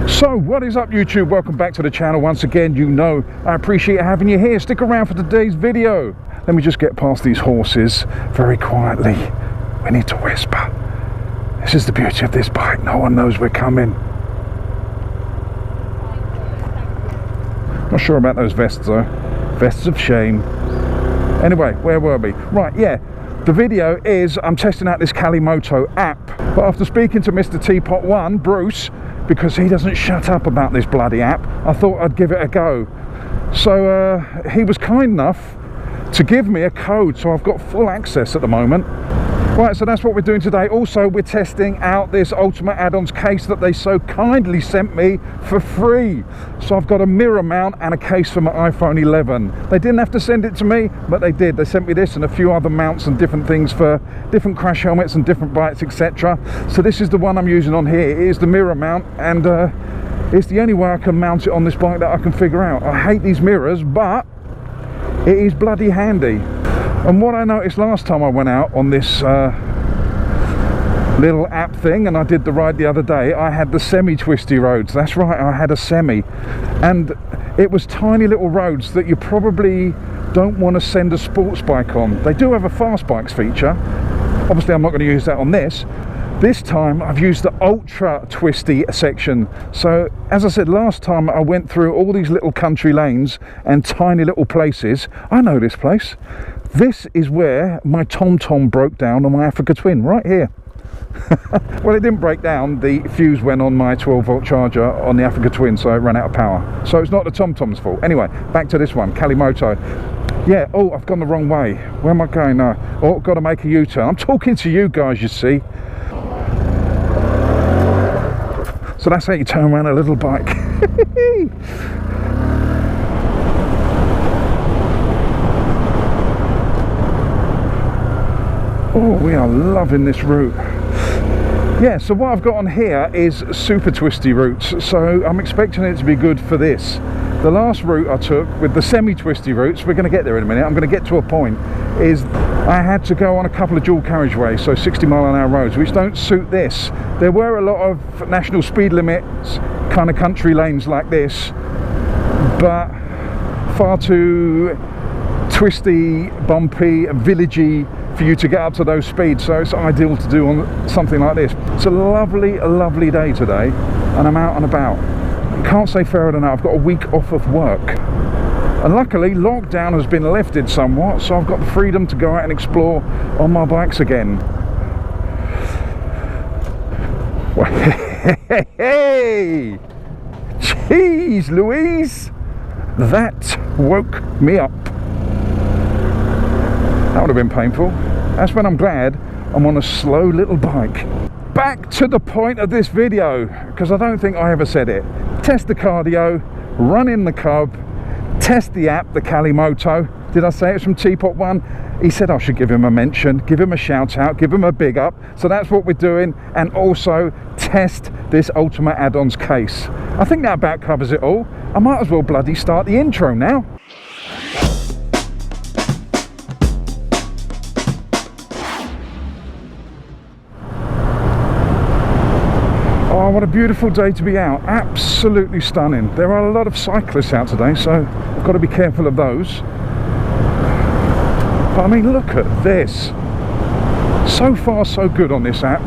So what is up, YouTube? Welcome back to the channel once again. You know I appreciate having you here. Stick around for today's video. Let me just get past these horses very quietly. We need to whisper. This is the beauty of this bike. No one knows we're coming. Not sure about those vests though. Vests of shame. Anyway, where were we? Right, yeah. The video is I'm testing out this Calimoto app. But after speaking to Mr. Teapot 1, Bruce, because he doesn't shut up about this bloody app, I thought I'd give it a go. So he was kind enough to give me a code, so I've got full access at the moment. Right, so that's what we're doing today. Also, we're testing out this Ultimate Add-ons case that they so kindly sent me for free. So I've got a mirror mount and a case for my iPhone 11. They didn't have to send it to me, but they did. They sent me this and a few other mounts and different things for different crash helmets and different bikes, etc. So this is the one I'm using on here. It is the mirror mount, and it's the only way I can mount it on this bike that I can figure out. I hate these mirrors, but it is bloody handy. And what I noticed last time I went out on this little app thing, and I did the ride the other day, I had the semi-twisty roads. That's right, I had a semi. And it was tiny little roads that you probably don't want to send a sports bike on. They do have a fast bikes feature. Obviously I'm not going to use that on this. This time I've used the ultra twisty section. So as I said last time, I went through all these little country lanes and tiny little places. I know this place. This is where my TomTom broke down on my Africa Twin, right here. Well, it didn't break down. The fuse went on my 12-volt charger on the Africa Twin, so it ran out of power. So it's not the TomTom's fault. Anyway, back to this one, Calimoto. Yeah, oh, I've gone the wrong way. Where am I going now? Oh, I've got to make a U-turn. I'm talking to you guys, you see. So that's how you turn around a little bike. Oh, we are loving this route. Yeah, so what I've got on here is super twisty routes, so I'm expecting it to be good for this. The last route I took with the semi-twisty routes, we're going to get there in a minute, I'm going to get to a point, is I had to go on a couple of dual carriageways, so 60-mile-an-hour roads, which don't suit this. There were a lot of national speed limits, kind of country lanes like this, but far too twisty, bumpy, villagey for you to get up to those speeds, so it's ideal to do on something like this. It's a lovely day today, and I'm out and about. Can't say fairer than that. I've got a week off of work, and luckily lockdown has been lifted somewhat, so I've got the freedom to go out and explore on my bikes again. Hey, jeez Louise, that woke me up. That would have been painful. That's when I'm glad I'm on a slow little bike. Back to the point of this video, because I don't think I ever said it. Test the cardio, run in the cub, test the app, the Calimoto. Did I say it's from Teapot 1? He said I should give him a mention, give him a shout out, give him a big up. So that's what we're doing, and also test this Ultimate Add-ons case. I think that about covers it all. I might as well bloody start the intro now. Oh, what a beautiful day to be out. Absolutely stunning. There are a lot of cyclists out today, so I've got to be careful of those. But I mean, look at this. So far, so good on this app.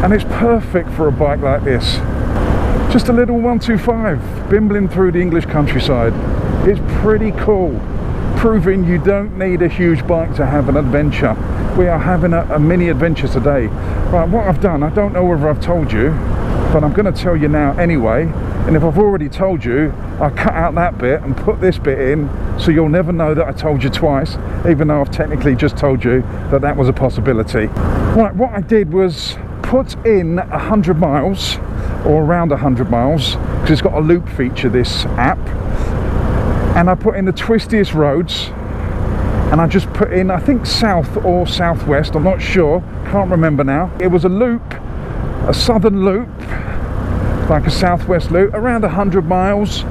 And it's perfect for a bike like this. Just a little 125, bimbling through the English countryside. It's pretty cool. Proving you don't need a huge bike to have an adventure. We are having a mini adventure today. Right, what I've done, I don't know whether I've told you, but I'm going to tell you now anyway. And if I've already told you, I cut out that bit and put this bit in, so you'll never know that I told you twice, even though I've technically just told you that that was a possibility. Right, what I did was put in 100 miles, or around 100 miles, because it's got a loop feature, this app. And I put in the twistiest roads, and I just put in, I think, south or southwest, I'm not sure, can't remember now. It was a loop, a southern loop, like a southwest loop, around 100 miles.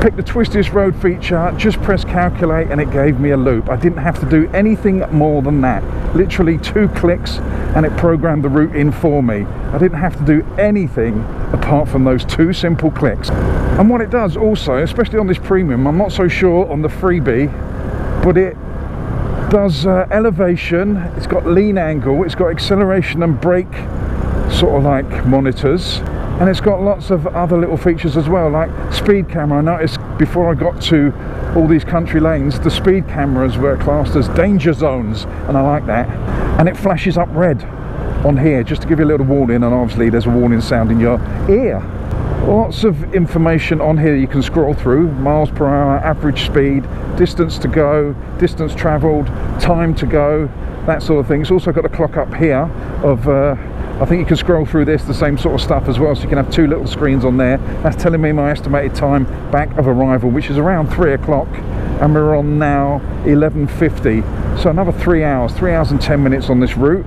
Picked the twistiest road feature, just pressed calculate and it gave me a loop. I didn't have to do anything more than that. Literally 2 clicks and it programmed the route in for me. I didn't have to do anything apart from those 2 simple clicks. And what it does also, especially on this premium, I'm not so sure on the freebie, but it does elevation, it's got lean angle, it's got acceleration and brake sort of like monitors, and it's got lots of other little features as well, like speed camera. I noticed before I got to all these country lanes, the speed cameras were classed as danger zones, and I like that. And it flashes up red on here just to give you a little warning, and obviously there's a warning sound in your ear. Lots of information on here you can scroll through: miles per hour, average speed, distance to go, distance travelled, time to go, that sort of thing. It's also got a clock up here of I think you can scroll through this, the same sort of stuff as well, so you can have 2 little screens on there. That's telling me my estimated time back of arrival, which is around 3 o'clock, and we're on now 11:50, so another 3 hours and 10 minutes on this route.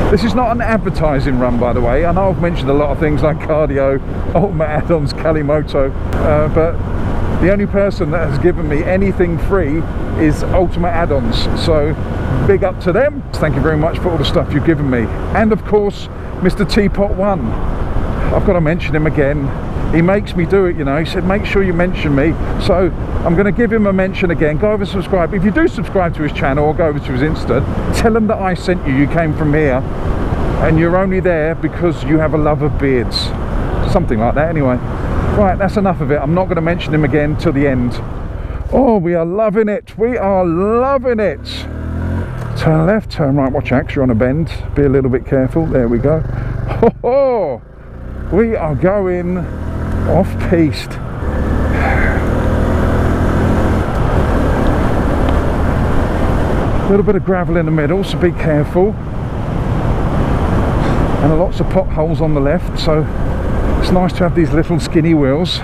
This is not an advertising run, by the way. I know I've mentioned a lot of things like cardio, ultimate add-ons, Calimoto, but the only person that has given me anything free is ultimate add-ons, so big up to them. Thank you very much for all the stuff you've given me. And of course, Mr. Teapot1, I've got to mention him again. He makes me do it, you know. He said make sure you mention me, so I'm going to give him a mention again. Go over and subscribe. If you do subscribe to his channel or go over to his Insta, tell him that I sent you. You came from here and you're only there because you have a love of beards, something like that. Anyway, right, that's enough of it. I'm not going to mention him again till the end. Oh, we are loving it, we are loving it. Turn left, turn right, watch out, 'cause you're on a bend, be a little bit careful. There we go. Oh, we are going off piste. A little bit of gravel in the middle, so be careful, and lots of potholes on the left, so it's nice to have these little skinny wheels.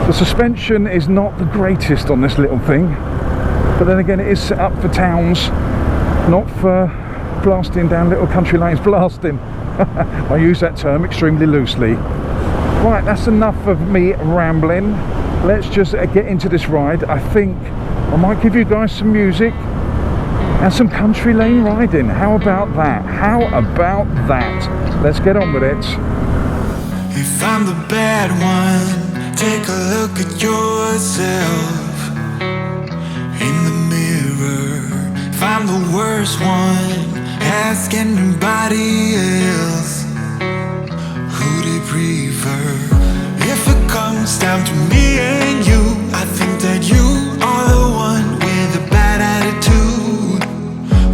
The suspension is not the greatest on this little thing, but then again it is set up for towns, not for blasting down little country lanes. Blasting, I use that term extremely loosely. Right, that's enough of me rambling. Let's just get into this ride. I think I might give you guys some music and some country lane riding. How about that? How about that? Let's get on with it. If I'm the bad one, take a look at yourself in the mirror. If I'm the worst one, ask anybody else who they prefer. If it comes down to me and you, I think that you are the one with a bad attitude.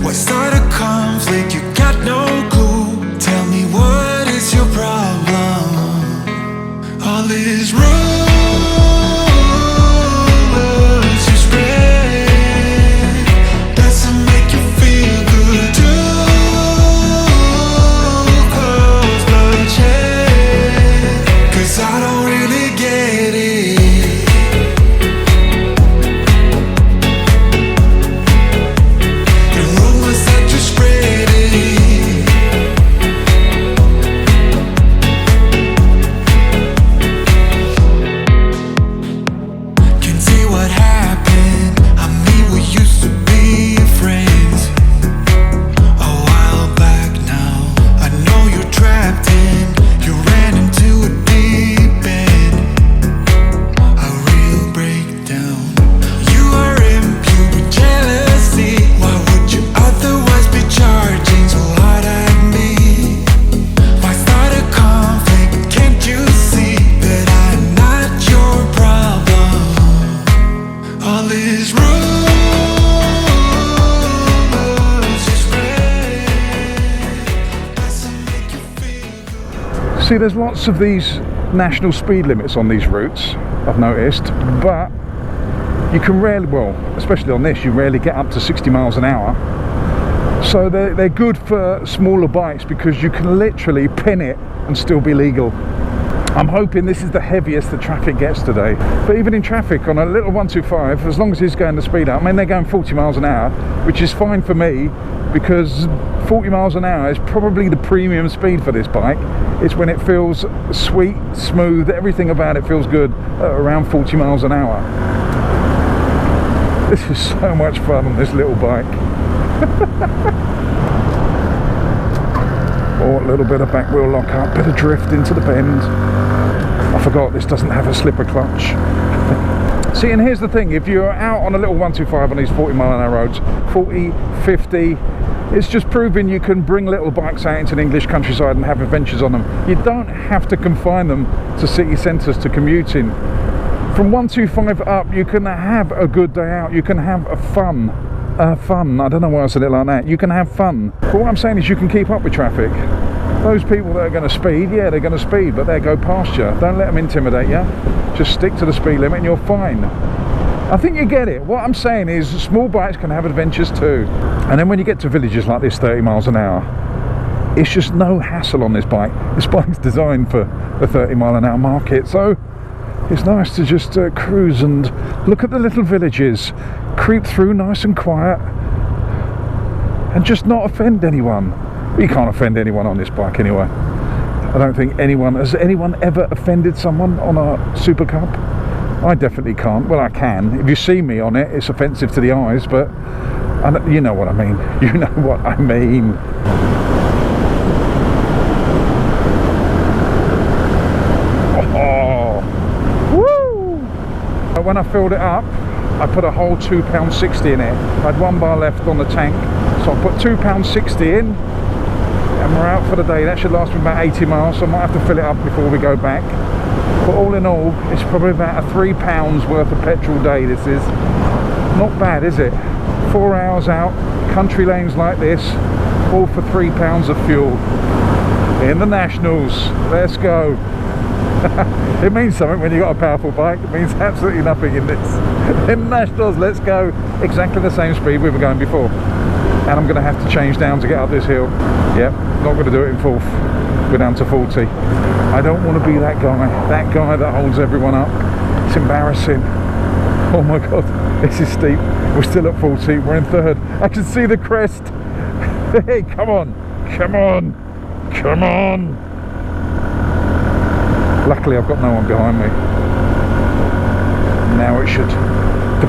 Why start a conflict? You got no clue. Tell me, what is your problem? All is rules you spread doesn't make you feel good too. Close bloodshed, 'cause I don't really get it. The rumors that you spread it. Can see what happened. I mean, we used to be friends a while back now. I know you're trapped in, you ran into a deep end, a real breakdown. You are imbued with jealousy. Why would you otherwise be charging so hard at me? Why start a conflict? Can't you see that I'm not your problem? All is rumors you spread doesn't make you feel good. See, there's lots of these national speed limits on these routes, I've noticed, but you can rarely, well, especially on this, you rarely get up to 60 miles an hour. So they're good for smaller bikes because you can literally pin it and still be legal. I'm hoping this is the heaviest the traffic gets today. But even in traffic on a little 125, as long as he's going the speed out, I mean, they're going 40 miles an hour, which is fine for me, because 40 miles an hour is probably the premium speed for this bike. It's when it feels sweet, smooth, everything about it feels good at around 40 miles an hour. This is so much fun on this little bike. Oh, a little bit of back wheel lock up, bit of drift into the bend. I forgot this doesn't have a slipper clutch. See, and here's the thing, if you're out on a little 125 on these 40 mile an hour roads, 40, 50, it's just proving you can bring little bikes out into the English countryside and have adventures on them. You don't have to confine them to city centres to commuting. From 125 up, you can have a good day out, you can have a fun, I don't know why I said it like that, you can have fun. But what I'm saying is you can keep up with traffic. Those people that are going to speed, yeah, they're going to speed, but they'll go past you. Don't let them intimidate you. Just stick to the speed limit and you're fine. I think you get it. What I'm saying is small bikes can have adventures too. And then when you get to villages like this, 30 miles an hour, it's just no hassle on this bike. This bike's designed for the 30 mile an hour market. So it's nice to just cruise and look at the little villages, creep through nice and quiet, and just not offend anyone. You can't offend anyone on this bike anyway. I don't think anyone, has anyone ever offended someone on a Supercub? I definitely can't. Well, I can. If you see me on it, it's offensive to the eyes, but you know what I mean. You know what I mean. Oh, woo! When I filled it up, I put a whole £2.60 in it. I had 1 bar left on the tank, so I put £2.60 in. And we're out for the day. That should last me about 80 miles, so I might have to fill it up before we go back. But all in all, it's probably about a £3 worth of petrol day. This is not bad, is it? 4 hours out, country lanes like this, all for £3 of fuel. In the Nationals, let's go. It means something when you've got a powerful bike. It means absolutely nothing in this. In the Nationals, let's go. Exactly the same speed we were going before. And I'm going to have to change down to get up this hill. Yep, not going to do it in 4th. We're down to 40. I don't want to be that guy that holds everyone up. It's embarrassing. Oh my god, this is steep. We're still at 40, we're in 3rd. I can see the crest. Hey, come on, come on, come on. Luckily I've got no one behind me. Now it should, the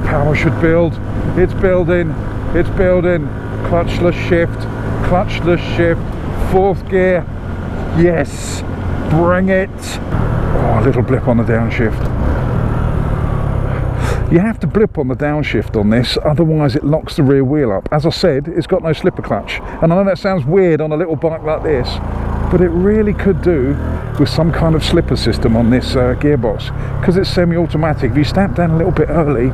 power should build. It's building. It's building. Clutchless shift, 4th gear. Yes, bring it. Oh, a little blip on the downshift. You have to blip on the downshift on this, otherwise it locks the rear wheel up. As I said, it's got no slipper clutch. And I know that sounds weird on a little bike like this, but it really could do with some kind of slipper system on this gearbox, because it's semi-automatic. If you stamp down a little bit early,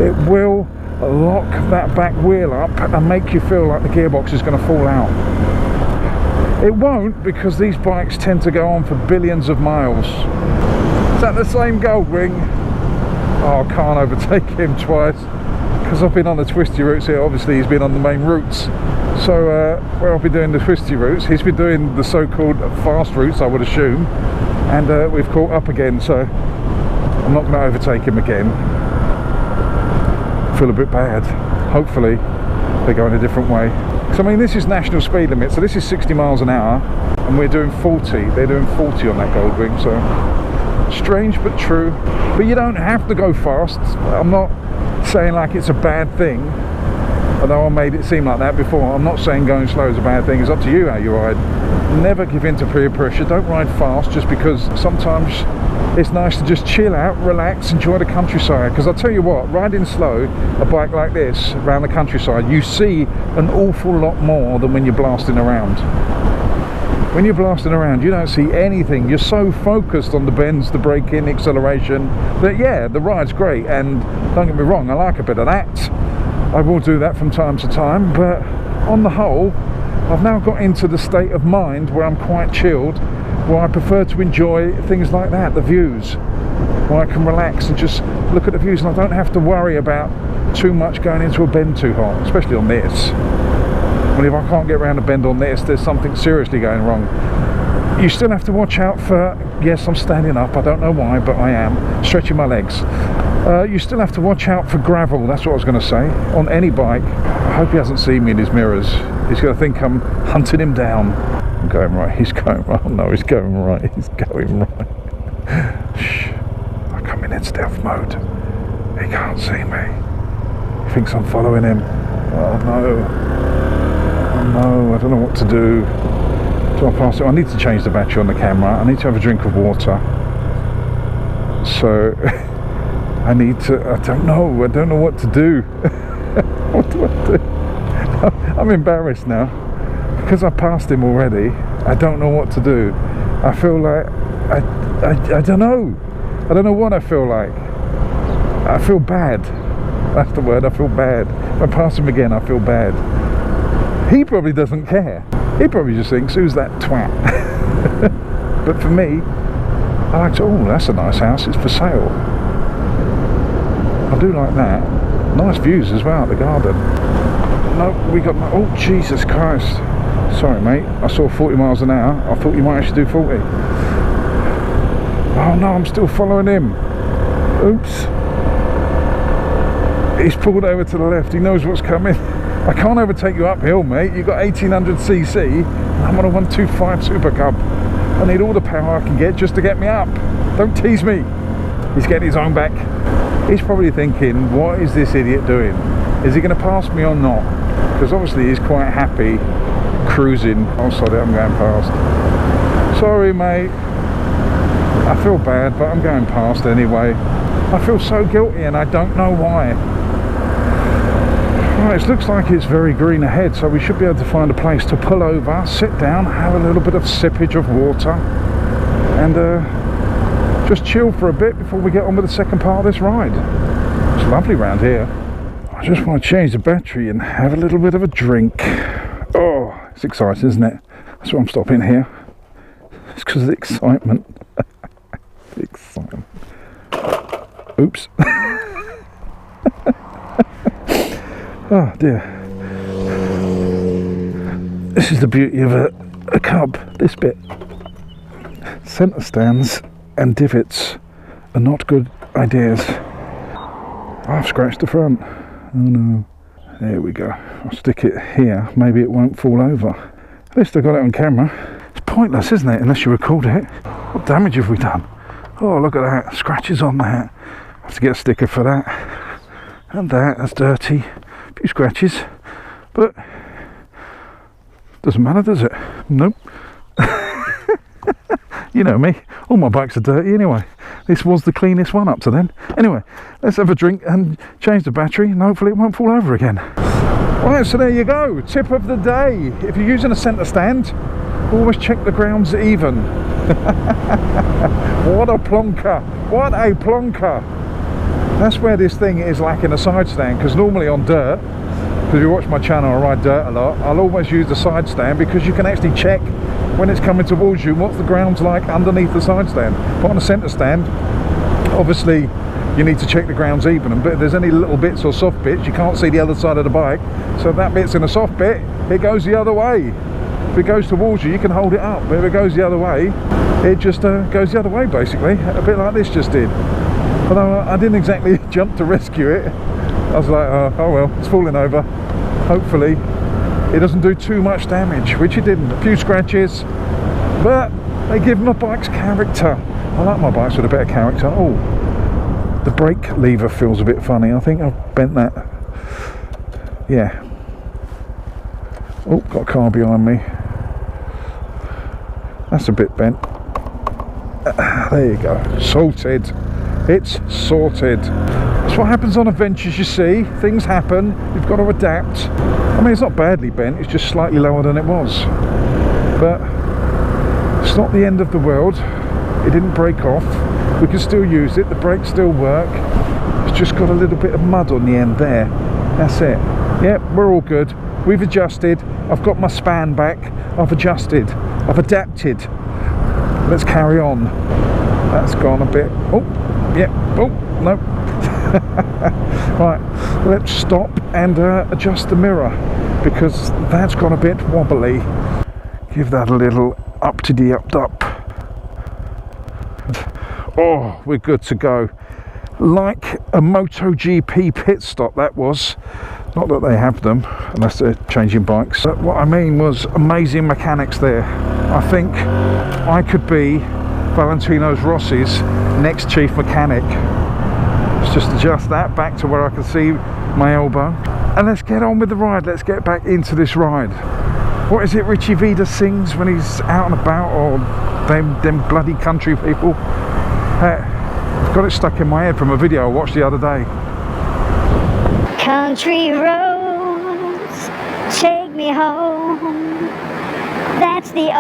it will lock that back wheel up and make you feel like the gearbox is going to fall out. It won't, because these bikes tend to go on for billions of miles. Is that the same Goldwing? Oh, I can't overtake him twice because I've been on the twisty routes here. Obviously he's been on the main routes, so where I've been doing the twisty routes, he's been doing the so-called fast routes, I would assume, and we've caught up again, so I'm not going to overtake him again. Feel a bit bad. Hopefully they're going a different way. So I mean, this is national speed limit, so this is 60 miles an hour and we're doing 40. They're doing 40 on that Goldwing, so strange but true. But you don't have to go fast. I'm not saying like it's a bad thing, although I made it seem like that before. I'm not saying going slow is a bad thing. It's up to you how you ride. Never give in to peer pressure. Don't ride fast just because sometimes it's nice to just chill out, relax, enjoy the countryside. Because I'll tell you what, riding slow, a bike like this around the countryside, you see an awful lot more than when you're blasting around. When you're blasting around, you don't see anything. You're so focused on the bends, the braking, acceleration, that yeah, the ride's great. And don't get me wrong, I like a bit of that. I will do that from time to time, but on the whole, I've now got into the state of mind where I'm quite chilled, where I prefer to enjoy things like that, the views, where I can relax and just look at the views, and I don't have to worry about too much going into a bend too hot, especially on this. Well, if I can't get around a bend on this, there's something seriously going wrong. You still have to watch out for, yes, I'm standing up, I don't know why, but I am, stretching my legs. You still have to watch out for gravel, that's what I was going to say, on any bike. I hope he hasn't seen me in his mirrors. He's going to think I'm hunting him down. I'm going right, he's going right. Oh no, he's going right, he's going right. Shh, I'm coming in stealth mode. He can't see me. He thinks I'm following him. Oh no. Oh no, I don't know what to do. Do I pass it? I need to change the battery on the camera. I need to have a drink of water. So... I don't know what to do. What do I do? I'm embarrassed now. Because I passed him already, I don't know what to do. I feel like, I don't know. I don't know what I feel like. I feel bad. That's the word, I feel bad. If I pass him again, I feel bad. He probably doesn't care. He probably just thinks, who's that twat? But for me, I like to, oh, that's a nice house, it's for sale. I do like that. Nice views as well at the garden. No, we got my... Oh, Jesus Christ. Sorry, mate. I saw 40 miles an hour. I thought you might actually do 40. Oh, no, I'm still following him. Oops. He's pulled over to the left. He knows what's coming. I can't overtake you uphill, mate. You've got 1800cc. I'm on a 125 Supercub. I need all the power I can get just to get me up. Don't tease me. He's getting his own back. He's probably thinking, what is this idiot doing? Is he going to pass me or not? Because obviously he's quite happy cruising. Oh, sorry, I'm going past. Sorry, mate. I feel bad, but I'm going past anyway. I feel so guilty and I don't know why. Right, it looks like it's very green ahead, so we should be able to find a place to pull over, sit down, have a little bit of sippage of water, and just chill for a bit before we get on with the second part of this ride. It's lovely round here. I just want to change the battery and have a little bit of a drink. Oh, it's exciting, isn't it? That's why I'm stopping here. It's because of the excitement. The excitement. Oops. Oh dear. This is the beauty of a cub, this bit. Centre stands and divots are not good ideas. I've scratched the front. Oh no. There we go. I'll stick it here. Maybe it won't fall over. At least I got it on camera. It's pointless, isn't it? Unless you record it. What damage have we done? Oh, look at that. Scratches on that. I have to get a sticker for that. And that's dirty. A few scratches. But doesn't matter, does it? Nope. You know me, all my bikes are dirty anyway. This was the cleanest one up to then. Anyway, let's have a drink and change the battery and hopefully it won't fall over again. Right, so there you go. Tip of the day. If you're using a centre stand, always check the ground's even. What a plonker. What a plonker. That's where this thing is lacking a side stand, because normally on dirt, because if you watch my channel I ride dirt a lot, I'll always use the side stand because you can actually check when it's coming towards you what the ground's like underneath the side stand. But on a centre stand, obviously you need to check the ground's even, but if there's any little bits or soft bits, you can't see the other side of the bike, so if that bit's in a soft bit, it goes the other way. If it goes towards you, you can hold it up, but if it goes the other way, it just goes the other way basically, a bit like this just did. Although I didn't exactly jump to rescue it, I was like, oh well, it's falling over. Hopefully it doesn't do too much damage, which it didn't. A few scratches, but they give my bikes character. I like my bikes with a bit of character. Oh, the brake lever feels a bit funny. I think I've bent that. Yeah. Oh, got a car behind me. That's a bit bent. There you go. Sorted. It's sorted. That's what happens on adventures, you see. Things happen. You've got to adapt. I mean, it's not badly bent. It's just slightly lower than it was. But it's not the end of the world. It didn't break off. We can still use it. The brakes still work. It's just got a little bit of mud on the end there. That's it. Yep, we're all good. We've adjusted. I've got my span back. I've adjusted. I've adapted. Let's carry on. That's gone a bit. Oh, yep. Oh, no. Right, let's stop and adjust the mirror, because that's gone a bit wobbly. Give that a little up to the up. Oh, we're good to go. like a MotoGP pit stop. That was, not that they have them unless they're changing bikes, but what I mean was amazing mechanics there. I think I could be Valentino Rossi's next chief mechanic. Let's just adjust that back to where I can see my elbow, and let's get on with the ride. Let's get back into this ride. What is it Richie Vida sings when he's out and about, or them bloody country people? I've got it stuck in my head from a video I watched the other day. Country roads take me home. That's the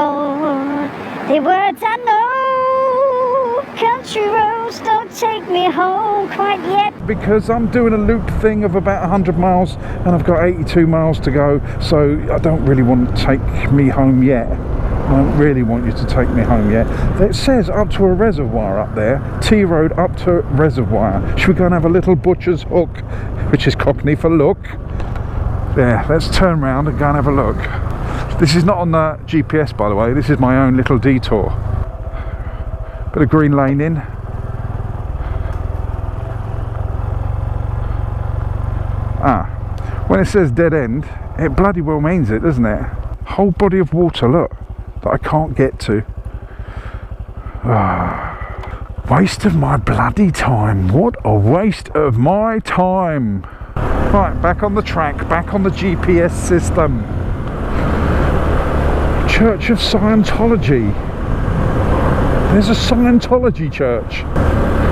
words I know. Country roads don't take me home quite yet. Because I'm doing a loop thing of about 100 miles and I've got 82 miles to go, so I don't really want to take me home yet. I don't really want you to take me home yet. It says up to a reservoir up there. T road up to reservoir. Should we go and have a little butcher's hook, which is Cockney for look? Yeah, let's turn around and go and have a look. This is not on the GPS, by the way. This is my own little detour. Bit of green lane in. When it says dead end, it bloody well means it, doesn't it? Whole body of water, look, that I can't get to. Waste of my bloody time. What a waste of my time. Right, back on the track, back on the GPS system. Church of Scientology. There's a Scientology church.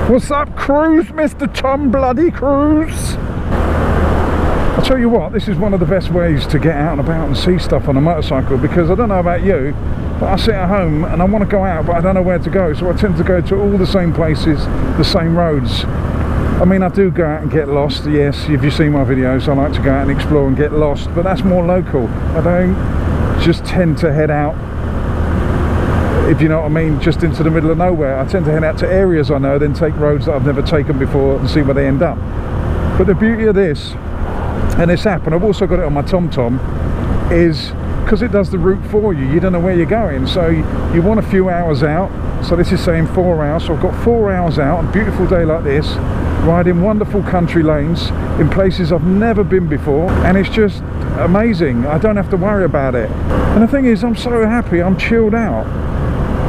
What's up, Cruise, Mr. Tom Bloody Cruise? I'll tell you what, this is one of the best ways to get out and about and see stuff on a motorcycle, because I don't know about you, but I sit at home and I want to go out, but I don't know where to go, so I tend to go to all the same places, the same roads. I mean, I do go out and get lost, yes, if you've seen my videos, I like to go out and explore and get lost, but that's more local. I don't just tend to head out, if you know what I mean, just into the middle of nowhere. I tend to head out to areas I know, then take roads that I've never taken before and see where they end up. But the beauty of this, and this app, and I've also got it on my TomTom, is because it does the route for you. You don't know where you're going, so you want a few hours out. So this is saying 4 hours, so I've got 4 hours out on a beautiful day like this, riding wonderful country lanes in places I've never been before, and it's just amazing. I don't have to worry about it. And the thing is, I'm so happy, I'm chilled out,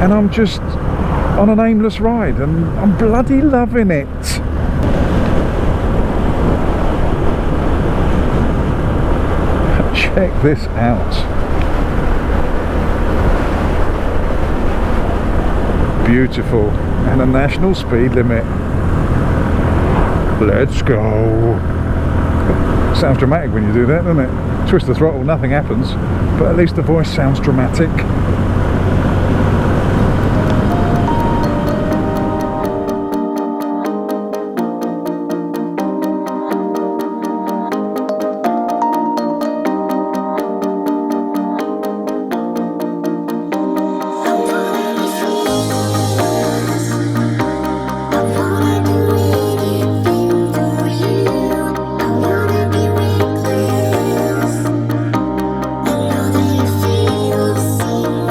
and I'm just on an aimless ride, and I'm bloody loving it. Check this out. Beautiful. And a national speed limit. Let's go. Sounds dramatic when you do that, doesn't it? Twist the throttle, nothing happens, but at least the voice sounds dramatic. Feel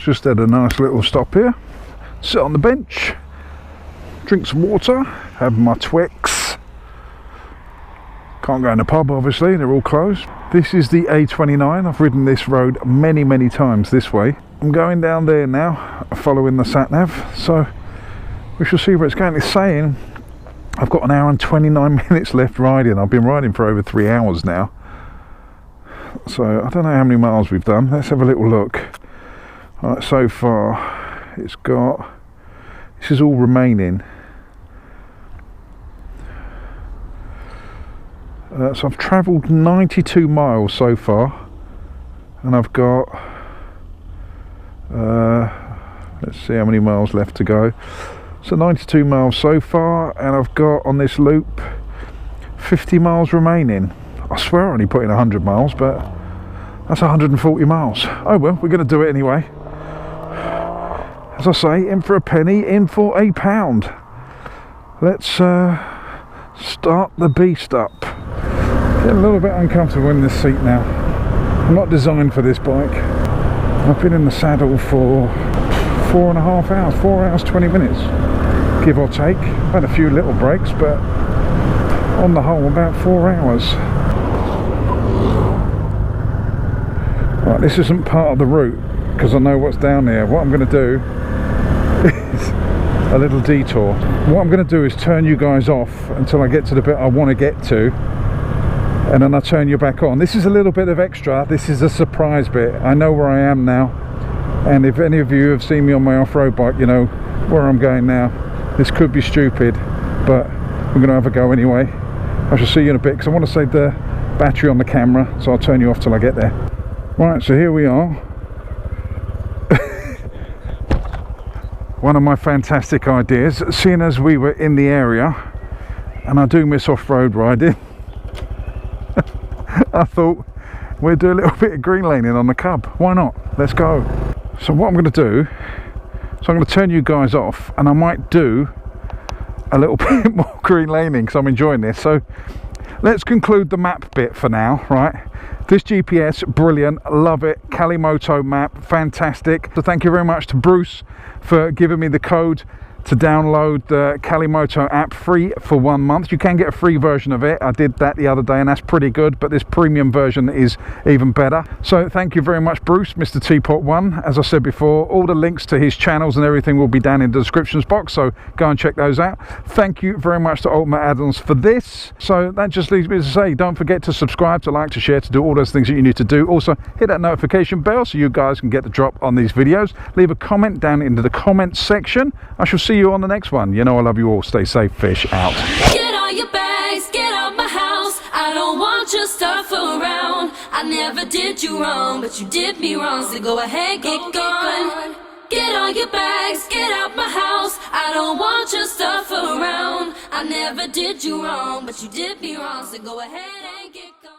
Just had a nice little stop here. Sit on the bench, drink some water, have my Twix. Can't go in the pub, obviously, they're all closed. This is the A29. I've ridden this road many times this way. I'm going down there now, following the sat nav, so we shall see where it's going. It's saying I've got 1 hour and 29 minutes left riding. I've been riding for over 3 hours now, so I don't know how many miles we've done. Let's have a little look. Right, so far it's got, this is all remaining. So I've travelled 92 miles so far, and I've got let's see how many miles left to go. So 92 miles so far, and I've got on this loop 50 miles remaining. I swear I only put in 100 miles, but that's 140 miles. Oh well, we're going to do it anyway. As I say, in for a penny, in for a pound. Let's start the beast up. Getting a little bit uncomfortable in this seat now. I'm not designed for this bike. I've been in the saddle for 4.5 hours, 4 hours 20 minutes, give or take. I've had a few little breaks, but on the whole about 4 hours. Right, this isn't part of the route because I know what's down there. What I'm going to do is a little detour. What I'm going to do is turn you guys off until I get to the bit I want to get to, and then I'll turn you back on. This is a little bit of extra. This is a surprise bit. I know where I am now, and if any of you have seen me on my off-road bike, you know where I'm going now. This could be stupid, but we're going to have a go anyway. I shall see you in a bit because I want to save the battery on the camera, so I'll turn you off till I get there. Right, so here we are. One of my fantastic ideas, seeing as we were in the area, and I do miss off-road riding, I thought we'd do a little bit of green laning on the Cub. Why not? Let's go. So what I'm going to do, so I'm going to turn you guys off, and I might do a little bit more green laning because I'm enjoying this. So let's conclude the map bit for now, right? This GPS, brilliant, love it. Calimoto map, fantastic. So thank you very much to Bruce for giving me the code to download the Calimoto app free for 1 month. You can get a free version of it. I did that the other day and that's pretty good, but this premium version is even better. So thank you very much, Bruce, Mr. Teapot 1. As I said before, all the links to his channels and everything will be down in the descriptions box, so go and check those out. Thank you very much to Ultimate Add-ons for this. So that just leaves me to say, don't forget to subscribe, to like, to share, to do all those things that you need to do. Also, hit that notification bell so you guys can get the drop on these videos. Leave a comment down into the comments section. I shall see you on the next one. You know I love you all. Stay safe. Fish out. Get all your bags, get out my house. I don't want your stuff around. I never did you wrong, but you did me wrong. So go ahead, get gone. Get all your bags, get out my house. I don't want your stuff around. I never did you wrong, but you did me wrong. So go ahead and get gone.